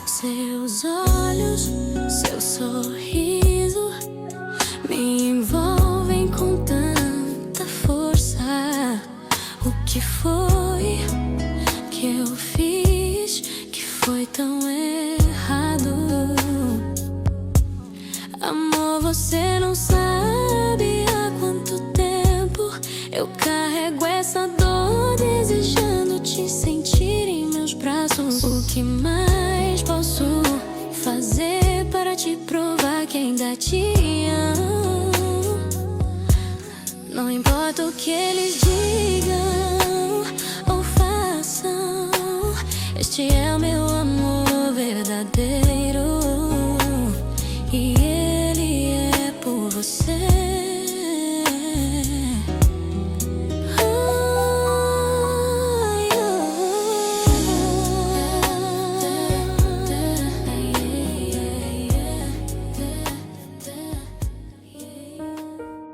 Seus olhos, seu sorriso me envolvem com tanta força. O que foi que eu fiz que foi tão errado? Amor, você não sabe há quanto tempo eu carrego essa dor, desejando te sentir em meus braços. O que mais posso fazer para te provar que ainda te amo? Não importa o que eles digam ou façam, este é o meu amor verdadeiro, e ele é por você.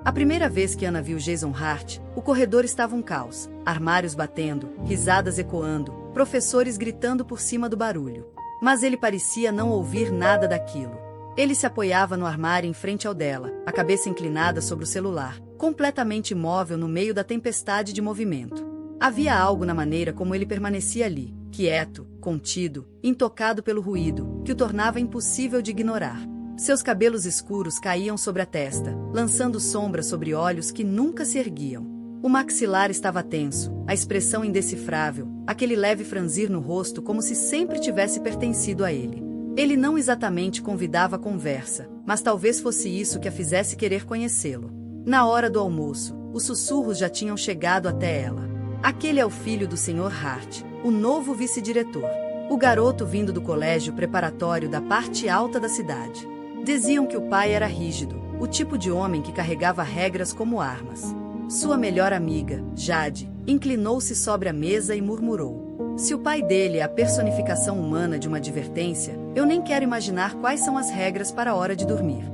A primeira vez que Ana viu Jason Hart, o corredor estava um caos, armários batendo, risadas ecoando, professores gritando por cima do barulho. Mas ele parecia não ouvir nada daquilo. Ele se apoiava no armário em frente ao dela, a cabeça inclinada sobre o celular, completamente imóvel no meio da tempestade de movimento. Havia algo na maneira como ele permanecia ali, quieto, contido, intocado pelo ruído, que o tornava impossível de ignorar. Seus cabelos escuros caíam sobre a testa, lançando sombra sobre olhos que nunca se erguiam. O maxilar estava tenso, a expressão indecifrável, aquele leve franzir no rosto como se sempre tivesse pertencido a ele. Ele não exatamente convidava a conversa, mas talvez fosse isso que a fizesse querer conhecê-lo. Na hora do almoço, os sussurros já tinham chegado até ela. Aquele é o filho do Sr. Hart, o novo vice-diretor. O garoto vindo do colégio preparatório da parte alta da cidade. Diziam que o pai era rígido, o tipo de homem que carregava regras como armas. Sua melhor amiga, Jade, inclinou-se sobre a mesa e murmurou: se o pai dele é a personificação humana de uma advertência, eu nem quero imaginar quais são as regras para a hora de dormir.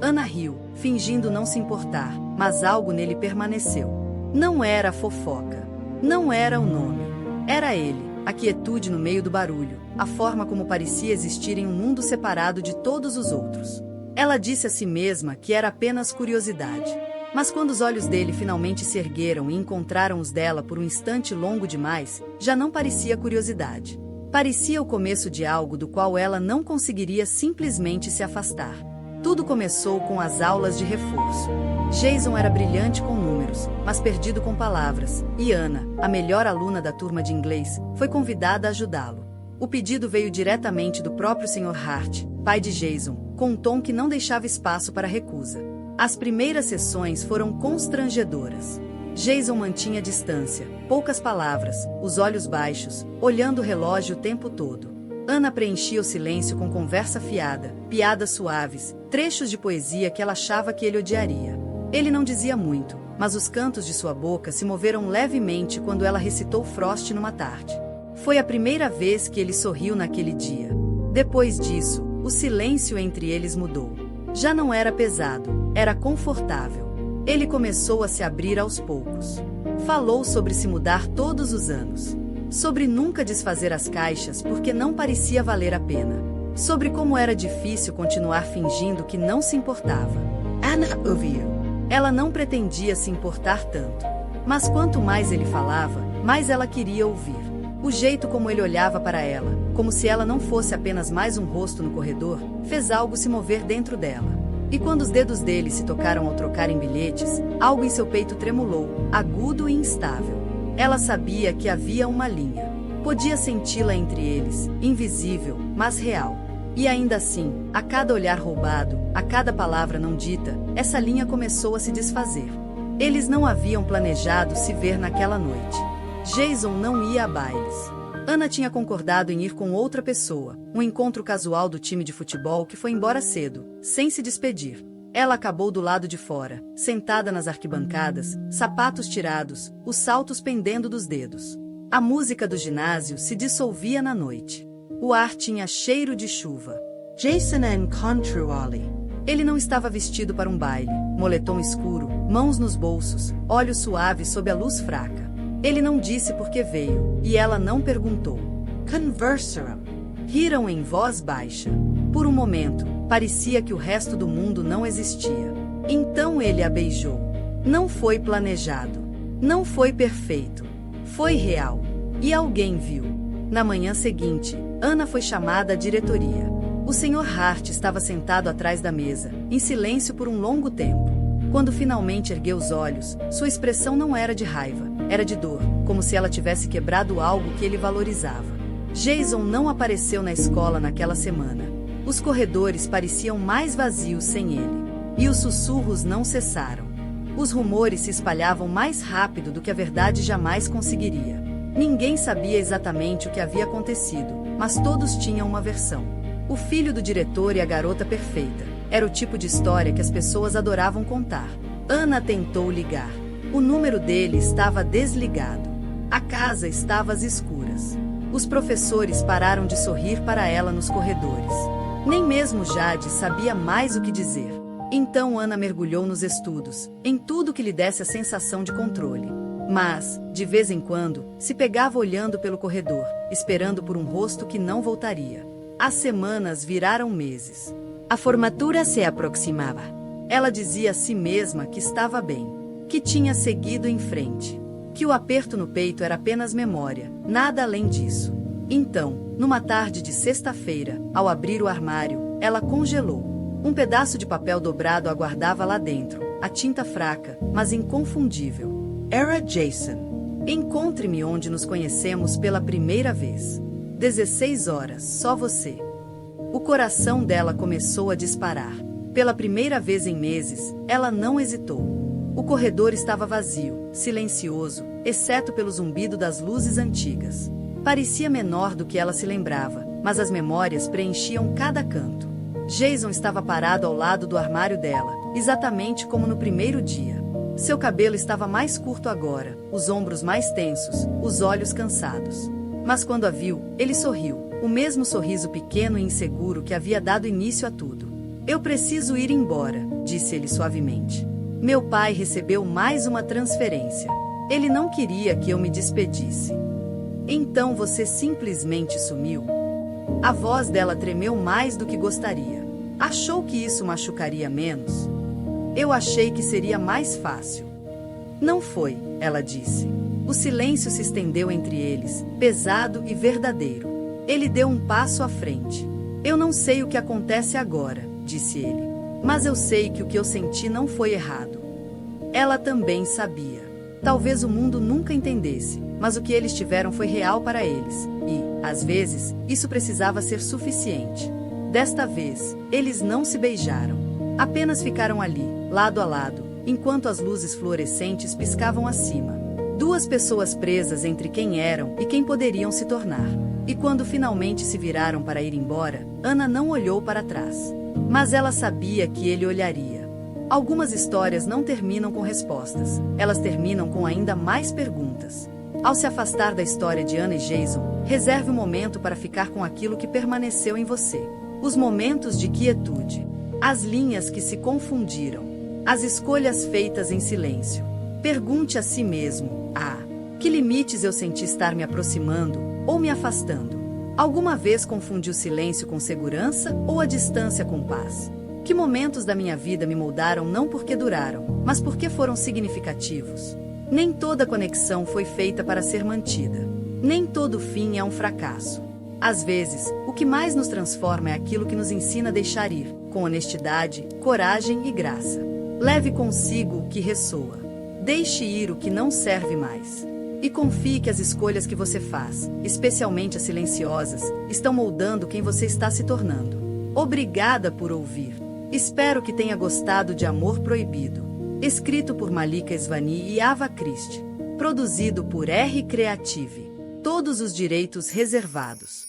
Ana riu, fingindo não se importar, mas algo nele permaneceu. Não era a fofoca. Não era o nome. Era ele. A quietude no meio do barulho, a forma como parecia existir em um mundo separado de todos os outros. Ela disse a si mesma que era apenas curiosidade. Mas quando os olhos dele finalmente se ergueram e encontraram os dela por um instante longo demais, já não parecia curiosidade. Parecia o começo de algo do qual ela não conseguiria simplesmente se afastar. Tudo começou com as aulas de reforço. Jason era brilhante com números, mas perdido com palavras, e Ana, a melhor aluna da turma de inglês, foi convidada a ajudá-lo. O pedido veio diretamente do próprio Sr. Hart, pai de Jason, com um tom que não deixava espaço para recusa. As primeiras sessões foram constrangedoras. Jason mantinha distância, poucas palavras, os olhos baixos, olhando o relógio o tempo todo. Ana preenchia o silêncio com conversa fiada, piadas suaves, trechos de poesia que ela achava que ele odiaria. Ele não dizia muito, mas os cantos de sua boca se moveram levemente quando ela recitou Frost numa tarde. Foi a primeira vez que ele sorriu naquele dia. Depois disso, o silêncio entre eles mudou. Já não era pesado, era confortável. Ele começou a se abrir aos poucos. Falou sobre se mudar todos os anos. Sobre nunca desfazer as caixas porque não parecia valer a pena. Sobre como era difícil continuar fingindo que não se importava. Ana ouviu. Ela não pretendia se importar tanto. Mas quanto mais ele falava, mais ela queria ouvir. O jeito como ele olhava para ela, como se ela não fosse apenas mais um rosto no corredor, fez algo se mover dentro dela. E quando os dedos dele se tocaram ao trocarem bilhetes, algo em seu peito tremulou, agudo e instável. Ela sabia que havia uma linha. Podia senti-la entre eles, invisível, mas real. E ainda assim, a cada olhar roubado, a cada palavra não dita, essa linha começou a se desfazer. Eles não haviam planejado se ver naquela noite. Jason não ia a bailes. Ana tinha concordado em ir com outra pessoa, um encontro casual do time de futebol que foi embora cedo, sem se despedir. Ela acabou do lado de fora, sentada nas arquibancadas, sapatos tirados, os saltos pendendo dos dedos. A música do ginásio se dissolvia na noite. O ar tinha cheiro de chuva. Jason encontrou Ali. Ele não estava vestido para um baile, moletom escuro, mãos nos bolsos, olhos suaves sob a luz fraca. Ele não disse por que veio, e ela não perguntou. Conversaram. Riram em voz baixa. Por um momento, parecia que o resto do mundo não existia. Então ele a beijou. Não foi planejado. Não foi perfeito. Foi real. E alguém viu. Na manhã seguinte, Ana foi chamada à diretoria. O Sr. Hart estava sentado atrás da mesa, em silêncio por um longo tempo. Quando finalmente ergueu os olhos, sua expressão não era de raiva, era de dor, como se ela tivesse quebrado algo que ele valorizava. Jason não apareceu na escola naquela semana. Os corredores pareciam mais vazios sem ele. E os sussurros não cessaram. Os rumores se espalhavam mais rápido do que a verdade jamais conseguiria. Ninguém sabia exatamente o que havia acontecido, mas todos tinham uma versão. O filho do diretor e a garota perfeita. Era o tipo de história que as pessoas adoravam contar. Ana tentou ligar. O número dele estava desligado. A casa estava às escuras. Os professores pararam de sorrir para ela nos corredores. Nem mesmo Jade sabia mais o que dizer. Então Ana mergulhou nos estudos, em tudo que lhe desse a sensação de controle. Mas, de vez em quando, se pegava olhando pelo corredor, esperando por um rosto que não voltaria. As semanas viraram meses. A formatura se aproximava. Ela dizia a si mesma que estava bem, que tinha seguido em frente, que o aperto no peito era apenas memória, nada além disso. Então, numa tarde de sexta-feira, ao abrir o armário, ela congelou. Um pedaço de papel dobrado aguardava lá dentro, a tinta fraca, mas inconfundível. Era Jason. Encontre-me onde nos conhecemos pela primeira vez. 16 horas, só você. O coração dela começou a disparar. Pela primeira vez em meses, ela não hesitou. O corredor estava vazio, silencioso, exceto pelo zumbido das luzes antigas. Parecia menor do que ela se lembrava, mas as memórias preenchiam cada canto. Jason estava parado ao lado do armário dela, exatamente como no primeiro dia. Seu cabelo estava mais curto agora, os ombros mais tensos, os olhos cansados. Mas quando a viu, ele sorriu, o mesmo sorriso pequeno e inseguro que havia dado início a tudo. Eu preciso ir embora, disse ele suavemente. Meu pai recebeu mais uma transferência. Ele não queria que eu me despedisse. Então você simplesmente sumiu? A voz dela tremeu mais do que gostaria. Achou que isso machucaria menos? Eu achei que seria mais fácil. Não foi, ela disse. O silêncio se estendeu entre eles, pesado e verdadeiro. Ele deu um passo à frente. Eu não sei o que acontece agora, disse ele. Mas eu sei que o que eu senti não foi errado. Ela também sabia. Talvez o mundo nunca entendesse, mas o que eles tiveram foi real para eles. E, às vezes, isso precisava ser suficiente. Desta vez, eles não se beijaram. Apenas ficaram ali, lado a lado, enquanto as luzes fluorescentes piscavam acima. Duas pessoas presas entre quem eram e quem poderiam se tornar. E quando finalmente se viraram para ir embora, Ana não olhou para trás. Mas ela sabia que ele olharia. Algumas histórias não terminam com respostas. Elas terminam com ainda mais perguntas. Ao se afastar da história de Ana e Jason, reserve um momento para ficar com aquilo que permaneceu em você. Os momentos de quietude. As linhas que se confundiram. As escolhas feitas em silêncio. Pergunte a si mesmo: que limites eu senti estar me aproximando ou me afastando? Alguma vez confundi o silêncio com segurança ou a distância com paz? Que momentos da minha vida me moldaram não porque duraram, mas porque foram significativos? Nem toda conexão foi feita para ser mantida. Nem todo fim é um fracasso. Às vezes, o que mais nos transforma é aquilo que nos ensina a deixar ir, com honestidade, coragem e graça. Leve consigo o que ressoa. Deixe ir o que não serve mais. E confie que as escolhas que você faz, especialmente as silenciosas, estão moldando quem você está se tornando. Obrigada por ouvir. Espero que tenha gostado de Amor Proibido. Escrito por Malika Svani e Ava Christie. Produzido por R Creative. Todos os direitos reservados.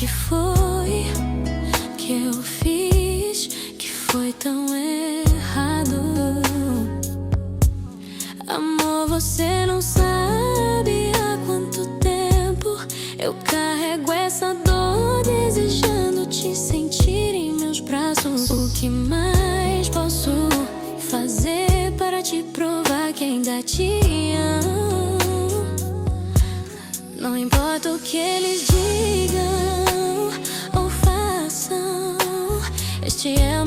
que foi que eu fiz que foi tão errado? Amor, você não sabe há quanto tempo eu carrego essa dor, desejando te sentir em meus braços. O que mais posso fazer para te provar que ainda te amo? Não importa o que eles digam ou façam, este é